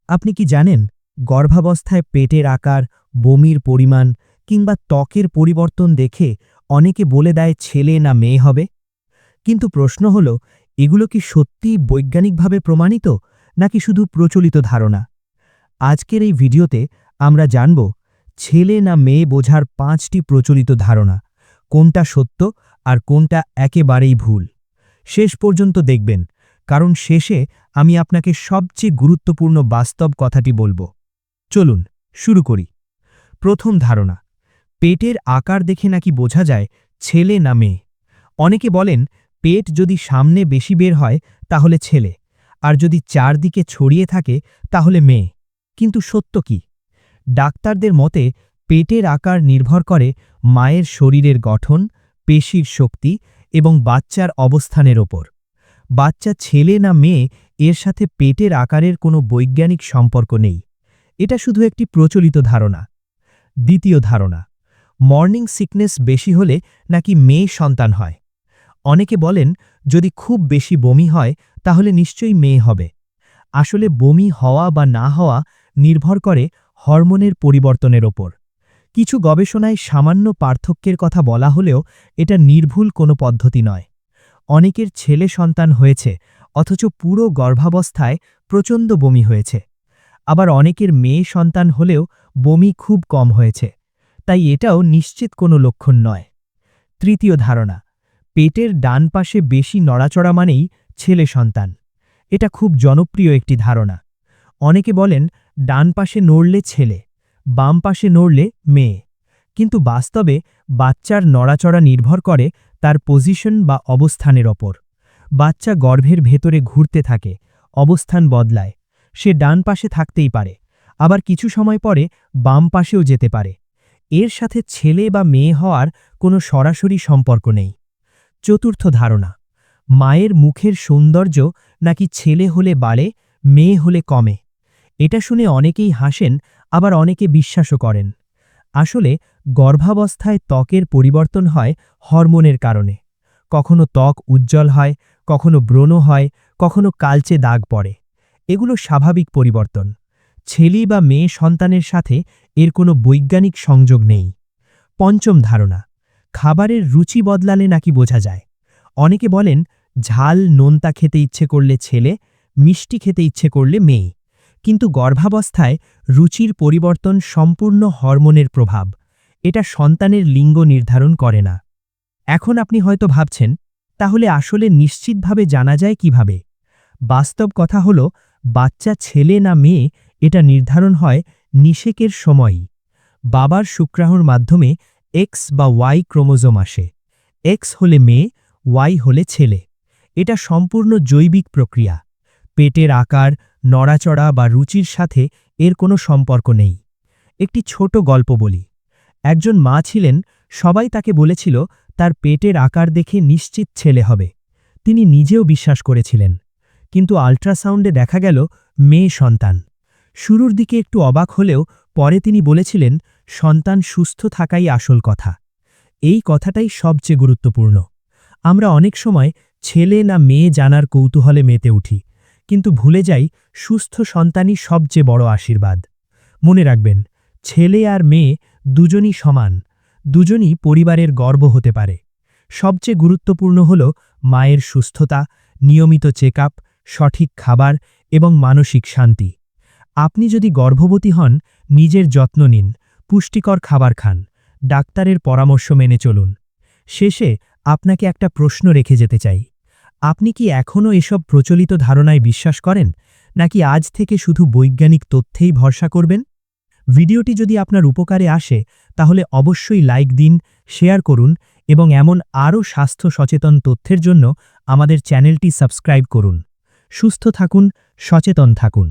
আপনি কি জানেন গর্ভাবস্থায় পেটের আকার, বমির পরিমাণ কিংবা ত্বকের পরিবর্তন দেখে অনেকে বলে দেয় ছেলে না মেয়ে হবে? কিন্তু প্রশ্ন হল, এগুলো কি সত্যিই বৈজ্ঞানিকভাবে প্রমাণিত নাকি শুধু প্রচলিত ধারণা? আজকের এই ভিডিওতে আমরা জানব ছেলে না মেয়ে বোঝার ৫টি প্রচলিত ধারণা, কোনটা সত্য আর কোনটা একেবারেই ভুল। শেষ পর্যন্ত দেখবেন, কারণ শেষে আমি আপনাকে সবচেয়ে গুরুত্বপূর্ণ বাস্তব কথাটি বলবো। চলুন শুরু করি। প্রথম ধারণা, পেটের আকার দেখে নাকি বোঝা যায় ছেলে না মেয়ে। অনেকে বলেন পেট যদি সামনে বেশি বের হয় তাহলে ছেলে, আর যদি চারদিকে ছড়িয়ে থাকে তাহলে মেয়ে। কিন্তু সত্য কি? ডাক্তারদের মতে পেটের আকার নির্ভর করে মায়ের শরীরের গঠন, পেশির শক্তি এবং বাচ্চার অবস্থানের ওপর। বাচ্চা ছেলে না মেয়ে এর সাথে পেটের আকারের কোনো বৈজ্ঞানিক সম্পর্ক নেই। এটা শুধু একটি প্রচলিত ধারণা। দ্বিতীয় ধারণা, মর্নিং সিকনেস বেশি হলে নাকি মেয়ে সন্তান হয়। অনেকে বলেন যদি খুব বেশি বমি হয় তাহলে নিশ্চয়ই মেয়ে হবে। আসলে বমি হওয়া বা না হওয়া নির্ভর করে হরমোনের পরিবর্তনের ওপর। কিছু গবেষণায় সামান্য পার্থক্যের কথা বলা হলেও এটা নির্ভুল কোনো পদ্ধতি নয়। অনেকের ছেলে সন্তান হয়েছে অথচ পুরো গর্ভাবস্থায় প্রচণ্ড বমি হয়েছে। আবার অনেকের মেয়ে সন্তান হলেও বমি খুব কম হয়েছে। তাই এটাও নিশ্চিত কোনো লক্ষণ নয়। তৃতীয় ধারণা, পেটের ডান পাশে বেশি নড়াচড়া মানেই ছেলে সন্তান। এটা খুব জনপ্রিয় একটি ধারণা। অনেকে বলেন ডান পাশে নড়লে ছেলে, বাম পাশে নড়লে মেয়ে। কিন্তু বাস্তবে বাচ্চার নড়াচড়া নির্ভর করে তার পজিশন বা অবস্থানের ওপর। বাচ্চা গর্ভের ভেতরে ঘুরতে থাকে, অবস্থান বদলায়। সে ডান পাশে থাকতেই পারে, আবার কিছু সময় পরে বাম পাশেও যেতে পারে। এর সাথে ছেলে বা মেয়ে হওয়ার কোনো সরাসরি সম্পর্ক নেই। চতুর্থ ধারণা, মায়ের মুখের সৌন্দর্য নাকি ছেলে হলে বাড়ে, মেয়ে হলে কমে। এটা শুনে অনেকেই হাসেন, আবার অনেকে বিশ্বাসও করেন। আসলে গর্ভাবস্থায় ত্বকের পরিবর্তন হয় হরমোনের কারণে। কখনো ত্বক উজ্জ্বল হয়, কখনো ব্রণ হয়, কখনো কালচে দাগ পড়ে। এগুলো স্বাভাবিক পরিবর্তন। ছেলে বা মেয়ে সন্তানের সাথে এর কোনো বৈজ্ঞানিক সংযোগ নেই। পঞ্চম ধারণা, খাবারের রুচি বদলালে নাকি বোঝা যায়। অনেকে বলেন ঝাল নোনতা খেতে ইচ্ছে করলে ছেলে, মিষ্টি খেতে ইচ্ছে করলে মেয়ে। কিন্তু গর্ভাবস্থায় রুচির পরিবর্তন সম্পূর্ণ হরমোনের প্রভাব। এটা সন্তানের লিঙ্গ নির্ধারণ করে না। এখন আপনি হয়তো ভাবছেন, তাহলে আসলে নিশ্চিতভাবে জানা যায় কিভাবে? বাস্তব কথা হলো, বাচ্চা ছেলে না মেয়ে এটা নির্ধারণ হয় নিষেকের সময়ই। বাবার শুক্রাণুর মাধ্যমে এক্স বা ওয়াই ক্রোমোজোম আসে। এক্স হলে মেয়ে, ওয়াই হলে ছেলে। এটা সম্পূর্ণ জৈবিক প্রক্রিয়া। পেটের আকার, নড়াচড়া বা রুচির সাথে এর কোনো সম্পর্ক নেই। একটি ছোট গল্প বলি। একজন মা ছিলেন, সবাই তাকে বলেছিল তার পেটের আকার দেখে নিশ্চিত ছেলে হবে। তিনি নিজেও বিশ্বাস করেছিলেন। কিন্তু আল্ট্রাসাউন্ডে দেখা গেল মেয়ে সন্তান। শুরুর দিকে একটু অবাক হলেও পরে তিনি বলেছিলেন সন্তান সুস্থ থাকাই আসল কথা। এই কথাটাই সবচেয়ে গুরুত্বপূর্ণ। আমরা অনেক সময় ছেলে না মেয়ে জানার কৌতূহলে মেতে উঠি, কিন্তু ভুলে যাই সুস্থ সন্তানই সবচেয়ে বড় আশীর্বাদ। মনে রাখবেন, ছেলে আর মেয়ে দুজনই সমান, দুজনই পরিবারের গর্ব হতে পারে। সবচেয়ে গুরুত্বপূর্ণ হল মায়ের সুস্থতা, নিয়মিত চেকআপ, সঠিক খাবার এবং মানসিক শান্তি। আপনি যদি গর্ভবতী হন, নিজের যত্ন নিন, পুষ্টিকর খাবার খান, ডাক্তারের পরামর্শ মেনে চলুন। শেষে আপনাকে একটা প্রশ্ন রেখে যেতে চাই। আপনি কি এখনও এসব প্রচলিত ধারণায় বিশ্বাস করেন, নাকি আজ থেকে শুধু বৈজ্ঞানিক তথ্যেই ভরসা করবেন? ভিডিওটি যদি আপনার উপকারে আসে তাহলে অবশ্যই লাইক দিন, শেয়ার করুন এবং এমন আরও স্বাস্থ্য সচেতন তথ্যের জন্য আমাদের চ্যানেলটি সাবস্ক্রাইব করুন। সুস্থ থাকুন, সচেতন থাকুন।